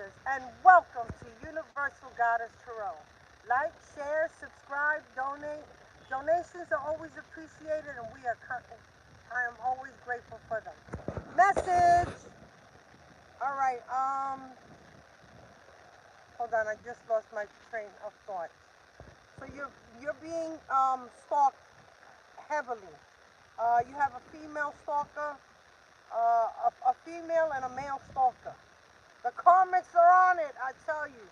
Goddess, and welcome to Universal Goddess Tarot. Like, share, subscribe, donate. Donations are always appreciated, and I am always grateful for them. Message. All right. Hold on. I just lost my train of thought. So you're being stalked heavily. You have a female stalker, a female and a male stalker. The karmics are on it, I tell you.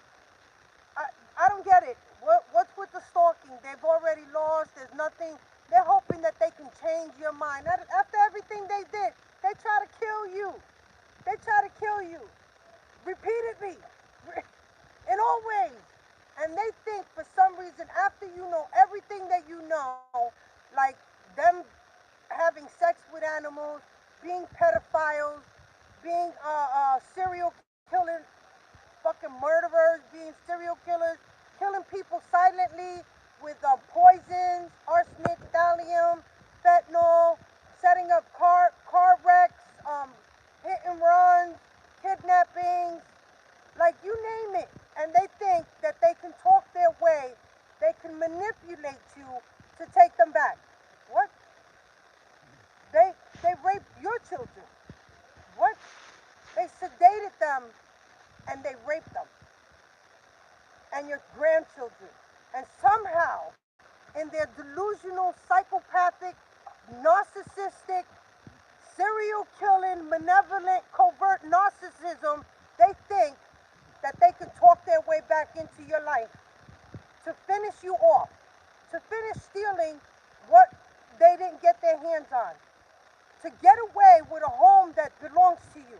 I don't get it. What's with the stalking? They've already lost. There's nothing. They're hoping that they can change your mind. After everything they did, they try to kill you. They try to kill you repeatedly, in all ways. And they think for some reason, after you know everything that you know, like them having sex with animals, being pedophiles, being serial killers, fucking murderers, being serial killers, killing people silently with poisons, arsenic, thallium, fentanyl, setting up car wrecks, hit and runs, kidnappings, like you name it. And they think that they can talk their way, they can manipulate you to take them back. What? They raped your children. What? They sedated them and they raped them and your grandchildren. And somehow, in their delusional, psychopathic, narcissistic, serial killing, malevolent, covert narcissism, they think that they can talk their way back into your life to finish you off, to finish stealing what they didn't get their hands on, to get away with a home that belongs to you,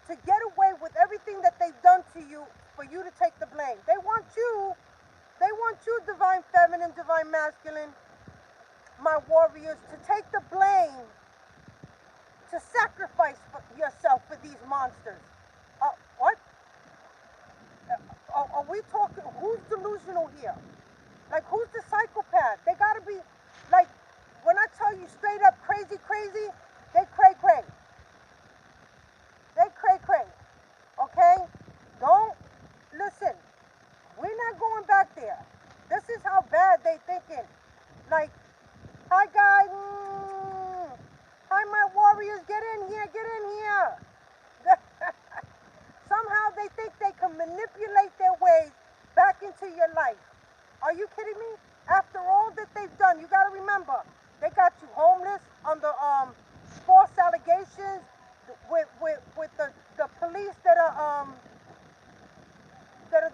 to get away with everything that they've done to you for you to take the blame. They want you, divine feminine, divine masculine, my warriors, to take the blame, to sacrifice for yourself for these monsters. What? Are we talking, who's delusional here? Like, who's the psychopath? They gotta be, like, when I tell you straight up crazy, crazy, they cray cray. They cray cray. Okay? Don't listen. We're not going back there. This is how bad they thinking. Like, hi guys. Hi my warriors. Get in here. Get in here. Somehow they think they can manipulate their ways back into your life. Are you kidding me? After all that they've done, you got to remember, they got you homeless under false allegations with the police that are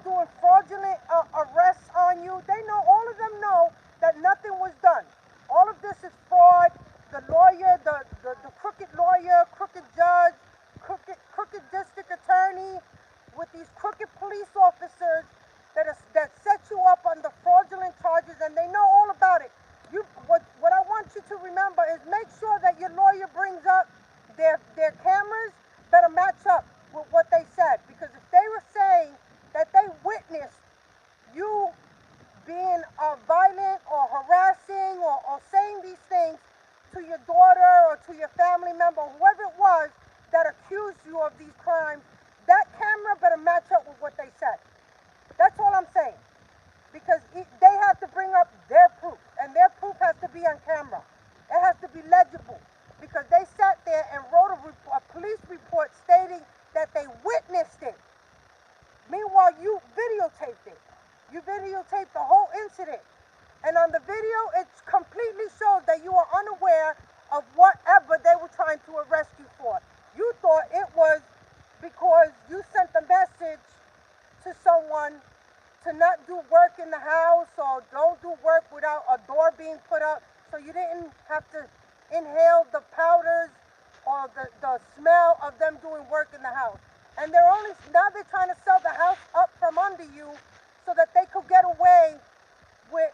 doing fraudulent arrests on you. They know, all of them know that nothing was done. All of this is fraud. The lawyer, the crooked lawyer, crooked judge, crooked district attorney, with these crooked police officers that set you up under fraudulent charges, and they know all about it. What I want you to remember is make sure that your lawyer brings up their cameras better match up with what they said, because if they were saying that they witnessed you being violent or harassing or saying these things to your daughter or to your family member, whoever it was that accused you of these crimes, that camera better match up with what they said. That's all I'm saying. Because they have to bring up their proof, and their proof has to be on camera. It has to be legible, because they sat there and wrote a police report stating that they witnessed it. Meanwhile, you videotaped it. You videotaped the whole incident. And on the video, it completely shows that you are unaware of whatever they were trying to arrest you for. You thought it was because you sent a message to someone to not do work in the house, or don't do work without a door being put up, so you didn't have to inhale the powders or the smell of them doing work in the house. And they're trying to sell the house up from under you so that they could get away with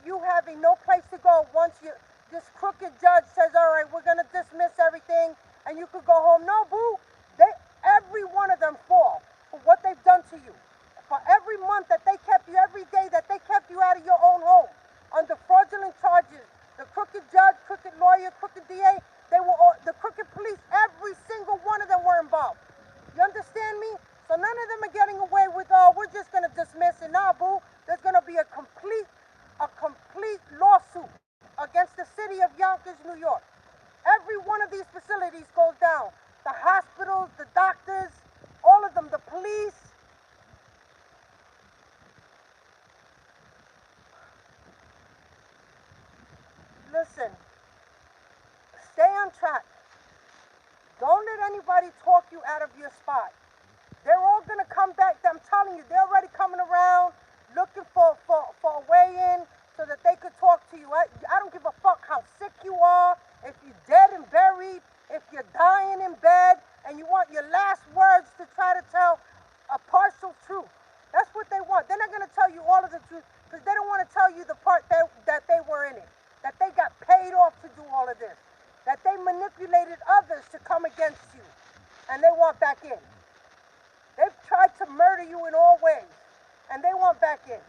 you having no place to go once this crooked judge says, all right, we're going to dismiss everything and you could go home. No, boo. Every one of them fall for what they've done to you. For every month that they kept you, every day that they kept you out of your own home under fraudulent charges, the crooked judge, crooked lawyer, crooked DA, the crooked police, every single one of them were involved. You understand me? So none of them are getting away with, oh, we're just going to dismiss it. Nah, boo. There's going to be a complete lawsuit against the city of Yonkers, New York. Every one of these facilities goes down. The hospitals, the doctors, all of them, the police. Listen, stay on track. Don't let anybody talk you out of your spot. They're all going to come back. I'm telling you, they're already coming around looking for a way in so that they could talk to you. I don't give a fuck how sick you are, if you're dead and buried, if you're dying in bed, and you want your last words to try to tell a partial truth. That's what they want. They're not going to tell you all of the truth because they don't want to tell you the part that they were in it, that they got paid off to do all of this, that they manipulated others to come against you, and they want back in. They've tried to murder you in all ways, and they want back in.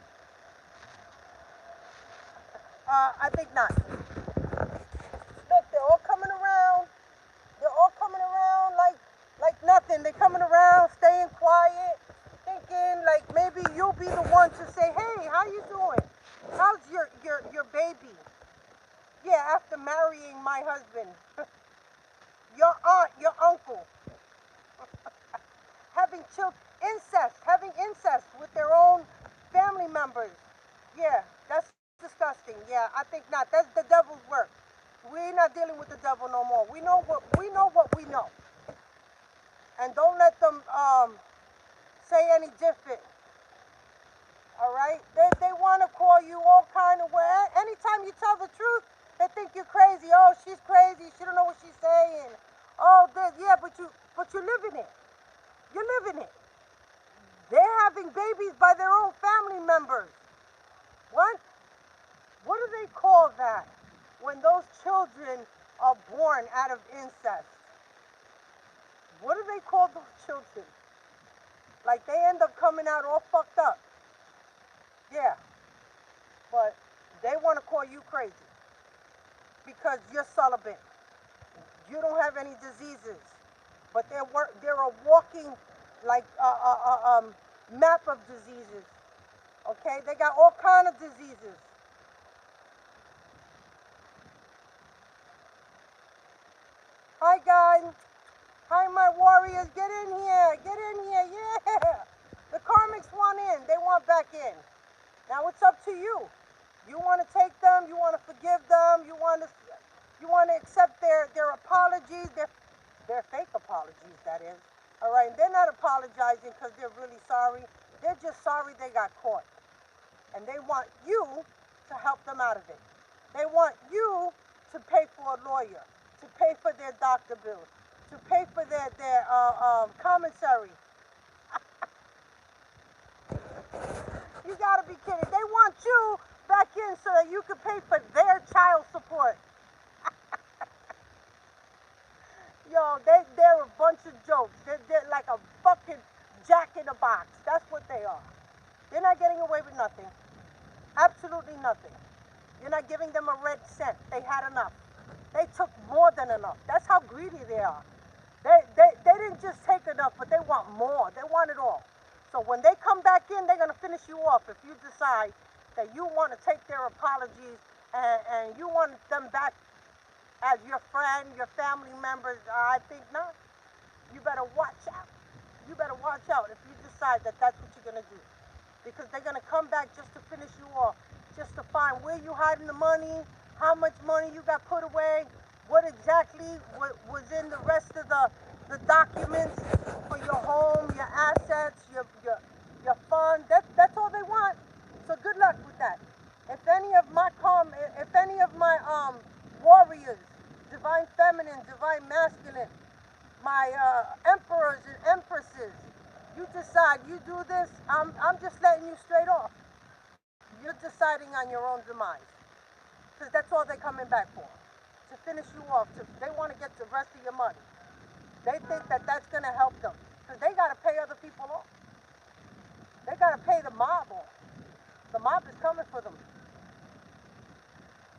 I think not. Look, they're all coming around. They're all coming around like nothing. They're coming around, staying quiet, thinking like maybe you'll be the one to say, hey, how you doing? How's your baby? Yeah, after marrying my husband. Your aunt, your uncle. Having incest with their own family members. Yeah, that's disgusting. Yeah, I think not. That's the devil's work. We're not dealing with the devil no more. We know what we know. And don't let them say any different. All right? They want to call you all kind of way. Anytime you tell the truth, they think you're crazy. Oh, she's crazy. She don't know what she's saying. Oh, this, yeah, but you're living it. You're living it. They're having babies by their own family members. What? What do they call that when those children are born out of incest? What do they call those children? Like they end up coming out all fucked up. Yeah. But they want to call you crazy because you're celibate. You don't have any diseases. But they're a walking like map of diseases. Okay? They got all kind of diseases. Hi guys. Hi my warriors. Get in here. Get in here. Yeah. The karmics want in. They want back in. Now it's up to you. You want to take them, you want to forgive them, you want to accept their apologies, their fake apologies, that is. All right, and they're not apologizing because they're really sorry. They're just sorry they got caught. And they want you to help them out of it. They want you to pay for a lawyer, to pay for their doctor bills, to pay for their commissary. You gotta be kidding. They want you back in so that you can pay for their child support. Yo, they're a bunch of jokes. They're like a fucking jack in a box. That's what they are. They're not getting away with nothing. Absolutely nothing. You're not giving them a red cent. They had enough. They took more than enough. That's how greedy they are. They didn't just take enough, but they want more. They want it all. So when they come back in, they're going to finish you off if you decide that you want to take their apologies and you want them back as your friend, your family members. I think not. You better watch out. You better watch out if you decide that that's what you're going to do. Because they're going to come back just to finish you off, just to find where you hiding the money, how much money you got put away, what exactly was in the rest of the documents for your home, your assets, your fund. That's all they want. So good luck with that. If any of my warriors, divine feminine, divine masculine, my emperors and empresses, you decide you do this, I'm just letting you straight off. You're deciding on your own demise. Because that's all they're coming back for. To finish you off. They want to get the rest of your money. They think that that's going to help them. Because they got to pay other people off. They got to pay the mob off. The mob is coming for them.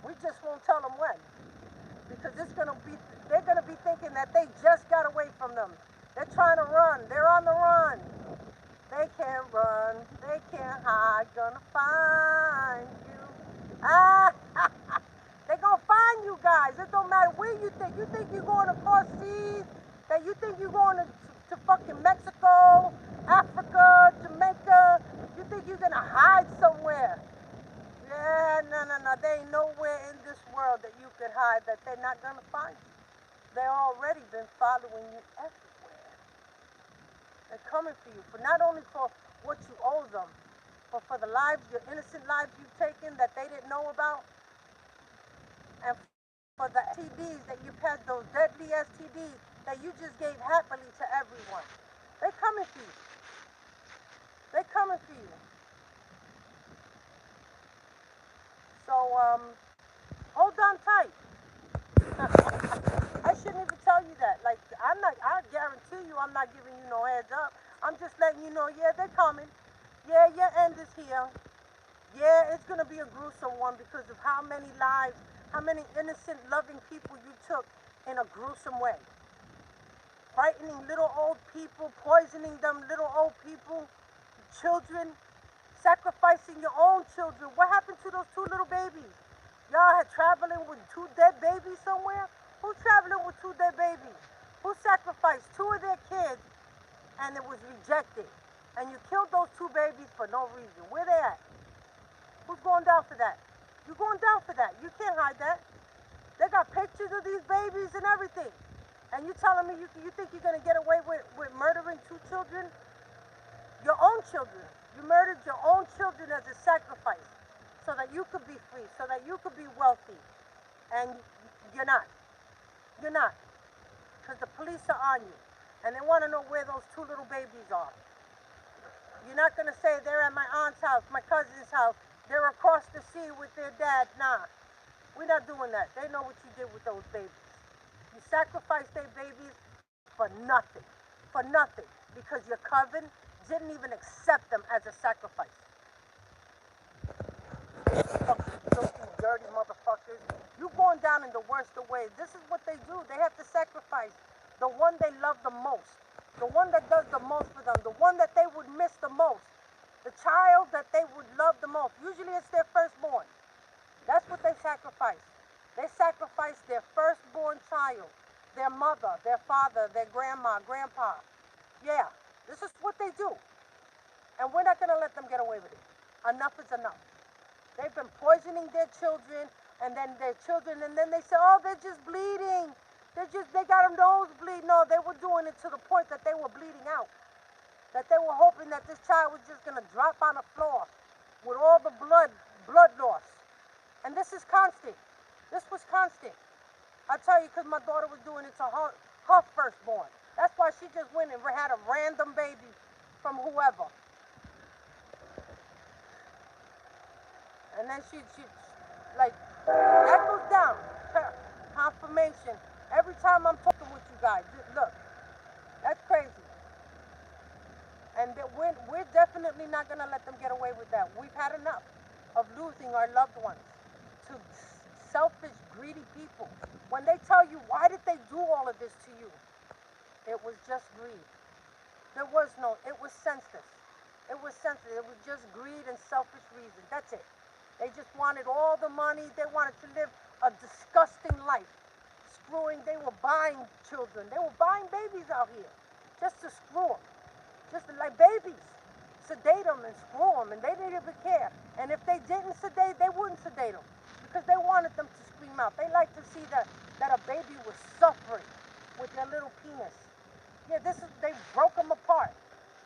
We just won't tell them when. Because they're going to be thinking that they just got away from them. They're trying to run. They're on the run. They can't run, they can't hide, gonna find you. Ah, they gonna find you guys. It don't matter where you think. You think you're going across seas, that you think you're going to fucking Mexico, Africa, Jamaica. You think you're gonna hide somewhere. Yeah, no, no, no. There ain't nowhere in this world that you could hide that they're not gonna find you. They already been following you everywhere. They're coming for you, for not only for what you owe them, but for the lives, your innocent lives you've taken that they didn't know about, and for the STDs that you passed, those deadly STDs that you just gave happily to everyone. They're coming for you. They're coming for you. So, hold on tight. I shouldn't even tell you that. Like, I guarantee you I'm not giving you no heads up. I'm just letting you know, yeah, they're coming. Yeah, your end is here. Yeah, it's going to be a gruesome one because of how many lives, how many innocent, loving people you took in a gruesome way. Frightening little old people, poisoning them little old people, children, sacrificing your own children. What happened to those two little babies? Y'all had traveling with two dead babies somewhere? Who's traveling with two dead babies? Who sacrificed two of their kids and it was rejected? And you killed those two babies for no reason. Where they at? Who's going down for that? You're going down for that. You can't hide that. They got pictures of these babies and everything. And you telling me you think you're going to get away with murdering two children? Your own children. You murdered your own children as a sacrifice so that you could be free, so that you could be wealthy. And you're not. You're not. Because the police are on you. And they want to know where those two little babies are. You're not going to say they're at my aunt's house, my cousin's house. They're across the sea with their dad. Nah. We're not doing that. They know what you did with those babies. You sacrificed their babies for nothing. For nothing. Because your coven didn't even accept them as a sacrifice. Fucking filthy, dirty motherfuckers. You going down in the worst of ways. This is what they do. They have to sacrifice the one they love the most. The one that does the most for them. The one that they would miss the most. The child that they would love the most. Usually it's their firstborn. That's what they sacrifice. They sacrifice their firstborn child, their mother, their father, their grandma, grandpa. Yeah, this is what they do. And we're not going to let them get away with it. Enough is enough. They've been poisoning their children, and then their children, and then they say, oh, they're just bleeding. They got a nosebleed. No, they were doing it to the point that they were bleeding out. That they were hoping that this child was just going to drop on the floor with all the blood loss. And this is constant. This was constant. I tell you, because my daughter was doing it to her firstborn. That's why she just went and had a random baby from whoever. And then she like, that goes down. Confirmation. Every time I'm talking with you guys, look, that's crazy. And that we're definitely not going to let them get away with that. We've had enough of losing our loved ones to selfish, greedy people. When they tell you, why did they do all of this to you? It was just greed. There was no, it was senseless. It was senseless. It was just greed and selfish reasons. That's it. They just wanted all the money. They wanted to live a disgusting life. Screwing, they were buying children. They were buying babies out here just to screw them. Just like babies. Sedate them and screw them, and they didn't even care. And if they didn't sedate, they wouldn't sedate them because they wanted them to scream out. They like to see that a baby was suffering with their little penis. Yeah, they broke them apart.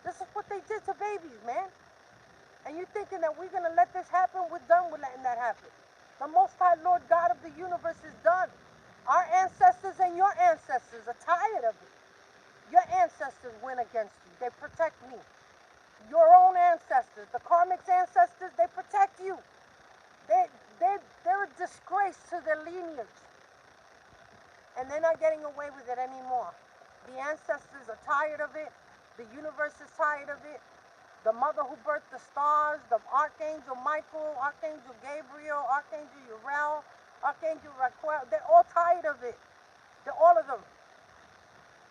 This is what they did to babies, man. And you thinking that we're going to let this happen? We're done with letting that happen. The Most High Lord God of the universe is done. Our ancestors and your ancestors are tired of it. Your ancestors went against you. They protect me. Your own ancestors, the karmic's ancestors, they protect you. They're a disgrace to their lineage. And they're not getting away with it anymore. The ancestors are tired of it. The universe is tired of it. The mother who birthed the stars, the Archangel Michael, Archangel Gabriel, Archangel Uriel, Archangel Raquel, they're all tired of it. They're all of them.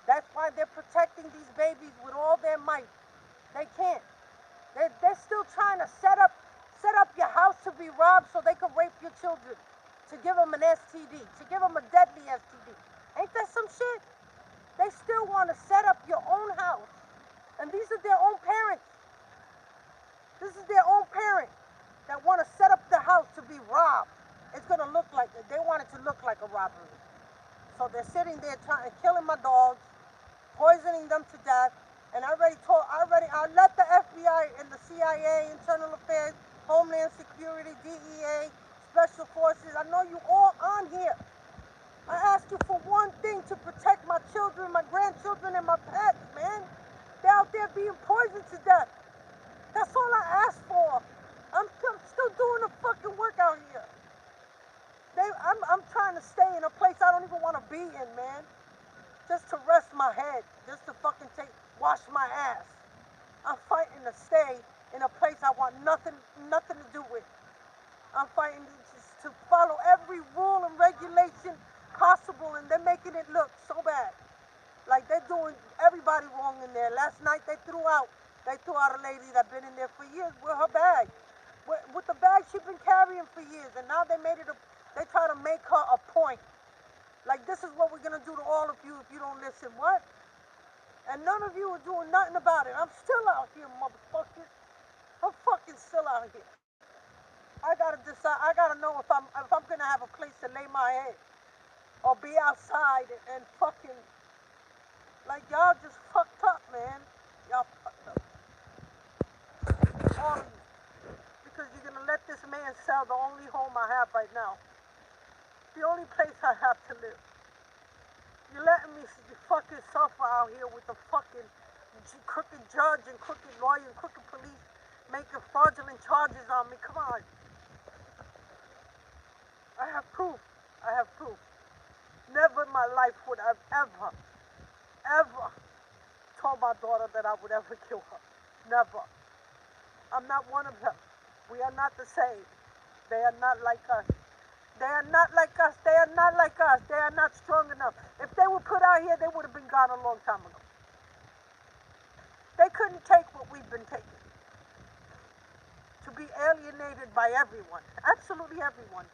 That's why they're protecting these babies with all their might. They can't. They're still trying to set up your house to be robbed so they can rape your children, to give them an STD, to give them a deadly STD. Ain't that some shit? They still want to set up your own house. And these are their own parents. This is their own parent that want to set up the house to be robbed. It's going to look like it. They want it to look like a robbery. So they're sitting there killing my dogs, poisoning them to death. And I let the FBI and the CIA, Internal Affairs, Homeland Security, DEA, Special Forces, I know you all on here. I ask you for one thing, to protect my children, my grandchildren, and my pets, man. They're out there being poisoned to death. That's all I ask for. I'm still doing the fucking work out here. I'm trying to stay in a place I don't even want to be in, man. Just to rest my head, just to fucking wash my ass. I'm fighting to stay in a place I want nothing to do with. I'm fighting to follow every rule and regulation possible, and they're making it look so bad. Like they're doing everybody wrong in there. Last night they threw out a lady that been in there for years with her bag. With the bag she's been carrying for years, and now they try to make her a point. Like, this is what we're gonna do to all of you if you don't listen. What? And none of you are doing nothing about it. I'm still out here, motherfuckers. I'm fucking still out here. I gotta decide. I gotta know if I'm gonna have a place to lay my head, or be outside and fucking, like, y'all just fucked up, man. Y'all fucked up. All of you. Because you're gonna let this man sell the only home I have right now. The only place I have to live. You're letting me fucking suffer out here with the fucking crooked judge and crooked lawyer and crooked police making fraudulent charges on me. Come on. I have proof. I have proof. Never in my life would I ever told my daughter that I would ever kill her. Never. I'm not one of them. We are not the same. They are not like us. They are not like us. They are not like us. They are not strong enough. If they were put out here, they would have been gone a long time ago. They couldn't take what we've been taking. To be alienated by everyone. Absolutely everyone.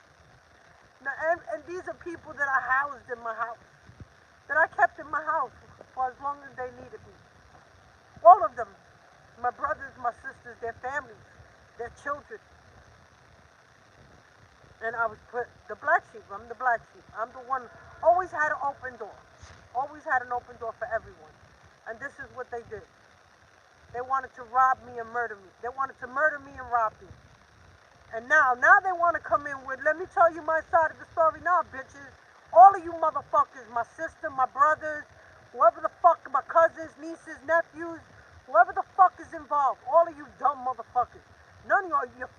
Now, and these are people that I housed in my house. That I kept in my house for as long as they needed me. All of them. My brothers, my sisters, their families, their children. And I was put the black sheep. I'm the black sheep. I'm the one always had an open door. Always had an open door for everyone. And this is what they did. They wanted to rob me and murder me. They wanted to murder me and rob me. And now they want to come in with, let me tell you my side of the story now, bitches. All of you motherfuckers, my sister, my brothers, whoever the fuck, my cousins, nieces, nephews, whoever the fuck is involved, all of you dumb motherfuckers. None of your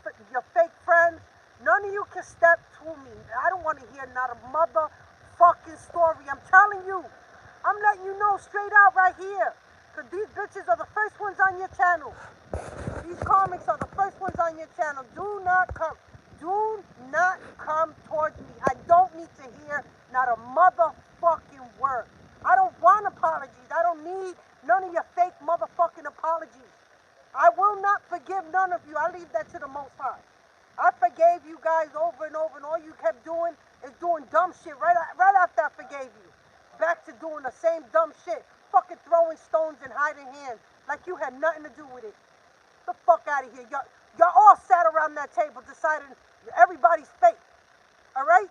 fake friends, none of you can step to me. I don't want to hear not a motherfucking story. I'm telling you. I'm letting you know straight out right here. Because these bitches are the first ones on your channel. These comics are the first ones on your channel. Do not come towards me. I don't need to hear not a motherfucking word. I don't want apologies. I don't need none of your fake motherfucking apologies. I will not forgive none of you. I leave that to the Most High. I forgave you guys over and over, and all you kept doing is doing dumb shit right after I forgave you. Back to doing the same dumb shit. Fucking throwing stones and hiding hands like you had nothing to do with it. The fuck out of here. Y'all all sat around that table deciding everybody's fate. Alright?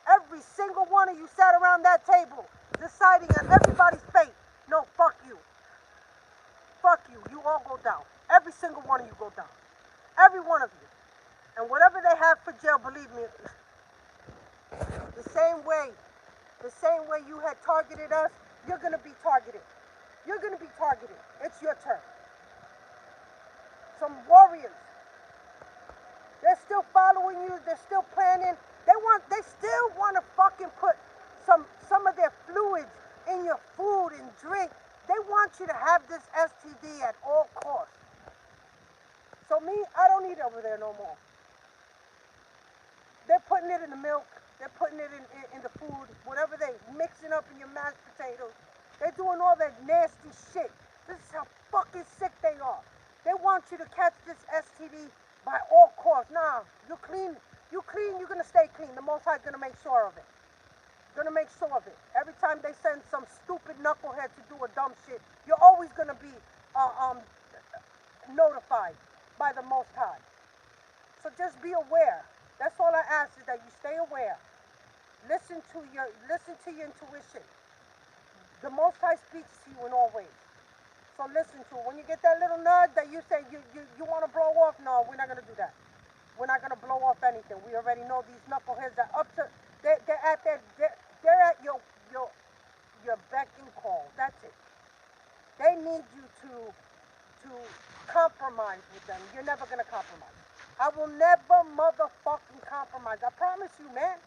Every single one of you sat around that table deciding on everybody's fate. No, fuck you. Fuck you. You all go down. Every single one of you go down. Every one of you. And whatever they have for jail, believe me, the same way you had targeted us, you're going to be targeted. You're going to be targeted. It's your turn. Some warriors. They're still following you. They're still planning. They still want to fucking put some of their fluids in your food and drink. They want you to have this STD at all costs. So me, I don't eat over there no more. They're putting it in the milk. They're putting it in the food. Whatever they mixing up in your mashed potatoes. They're doing all that nasty shit. This is how fucking sick they are. They want you to catch this STD by all costs. Nah, you clean, you're gonna stay clean. The Most High is gonna make sure of it. Gonna make sure of it. Every time they send some stupid knucklehead to do a dumb shit, you're always gonna be notified by the Most High. So just be aware. That's all I ask is that you stay aware. Listen to your intuition. The Most High speaks to you in all ways. So listen to it. When you get that little nudge that you say you want to blow off, no, we're not going to do that. We're not going to blow off anything. We already know these knuckleheads are up to, they're at your beck and call. That's it. They need you to compromise with them. You're never going to compromise. I will never motherfucking compromise. I promise you, man.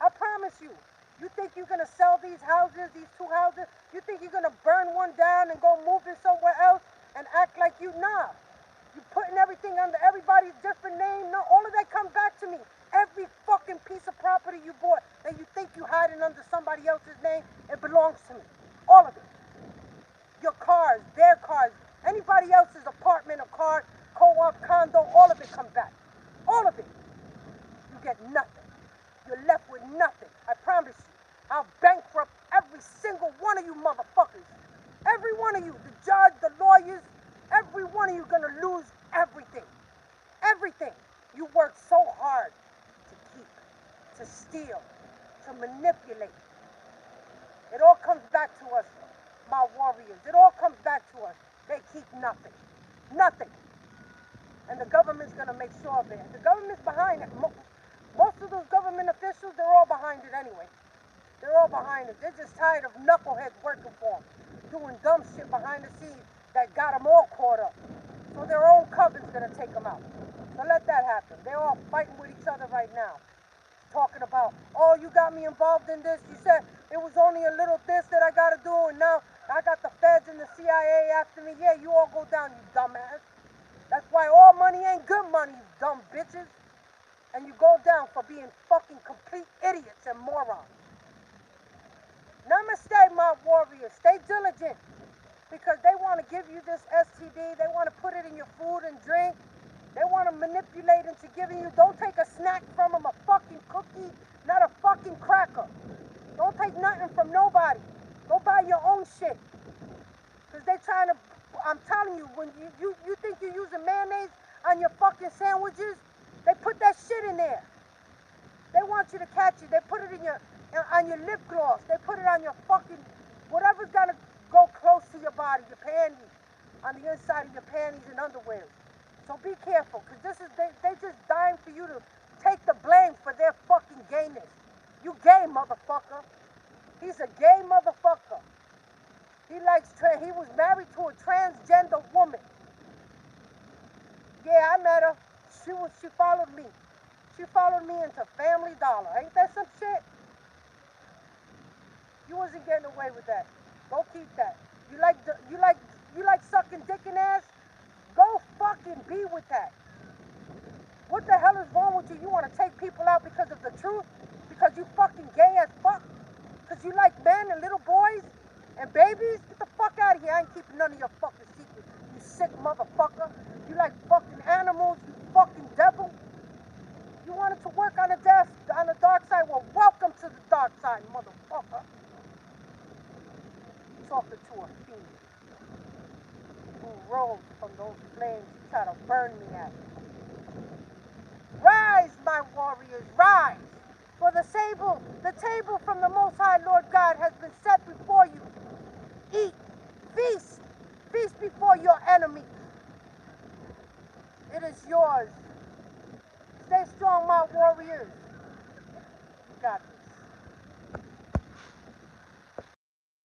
I promise you. You think you're going to sell these houses, these two houses? You think you're going to burn one down and go move it somewhere else and act like you? Nah. You're putting everything under everybody's different name. No, all of that comes back to me. Every fucking piece of property you bought that you think you're hiding under somebody else's name, it belongs to me. All of it. Your cars, their cars, anybody else's apartment or car, co-op, condo, all of it comes back. All of it. You get nothing. You're left with nothing. I promise you. I'll bankrupt every single one of you motherfuckers. Every one of you. The judge, the lawyers, every one of you gonna lose everything. Everything. You work so hard to keep, to steal, to manipulate. It all comes back to us, my warriors. It all comes back to us. They keep nothing. Nothing. And the government's gonna make sure of it. The government's behind it. Most of those government officials, they're all behind it anyway. They're all behind it. They're just tired of knuckleheads working for them, doing dumb shit behind the scenes that got them all caught up. So their own coven's gonna take them out. So let that happen. They're all fighting with each other right now. Talking about, oh, you got me involved in this. You said it was only a little this that I gotta do, and now I got the feds and the CIA after me. Yeah, you all go down, you dumbass. That's why all money ain't good money, you dumb bitches. And you go down for being fucking complete idiots and morons. Namaste, my warriors. Stay diligent. Because they want to give you this STD. They want to put it in your food and drink. They want to manipulate into giving you. Don't take a snack from them, a fucking cookie, not a fucking cracker. Don't take nothing from nobody. Go buy your own shit. Because they're trying to, I'm telling you, when you think you're using mayonnaise on your fucking sandwiches, they put that shit in there. They want you to catch it. They put it on your lip gloss. They put it on your fucking, whatever's gonna go close to your body, your panties, on the inside of your panties and underwear. So be careful, because they just dying for you to take the blame for their fucking gayness. You gay, motherfucker. He's a gay motherfucker. He was married to a transgender woman. Yeah, I met her. She followed me. She followed me into Family Dollar. Ain't that some shit? You wasn't getting away with that. Go keep that. You like sucking dick and ass? Go fucking be with that. What the hell is wrong with you? You want to take people out because of the truth? Because you fucking gay as fuck? Because you like men and little boys and babies? Get the fuck out of here. I ain't keeping none of your fucking secrets. You sick motherfucker. You like fucking animals, you fucking devil. You wanted to work on the dark side? Well, welcome to the dark side, motherfucker. Talking to a fiend who rose from those flames to try to burn me at. Rise, my warriors, rise! For the table from the Most High Lord God has been set before you. Eat, feast before your enemies. It is yours. Stay strong, my warriors. You got it.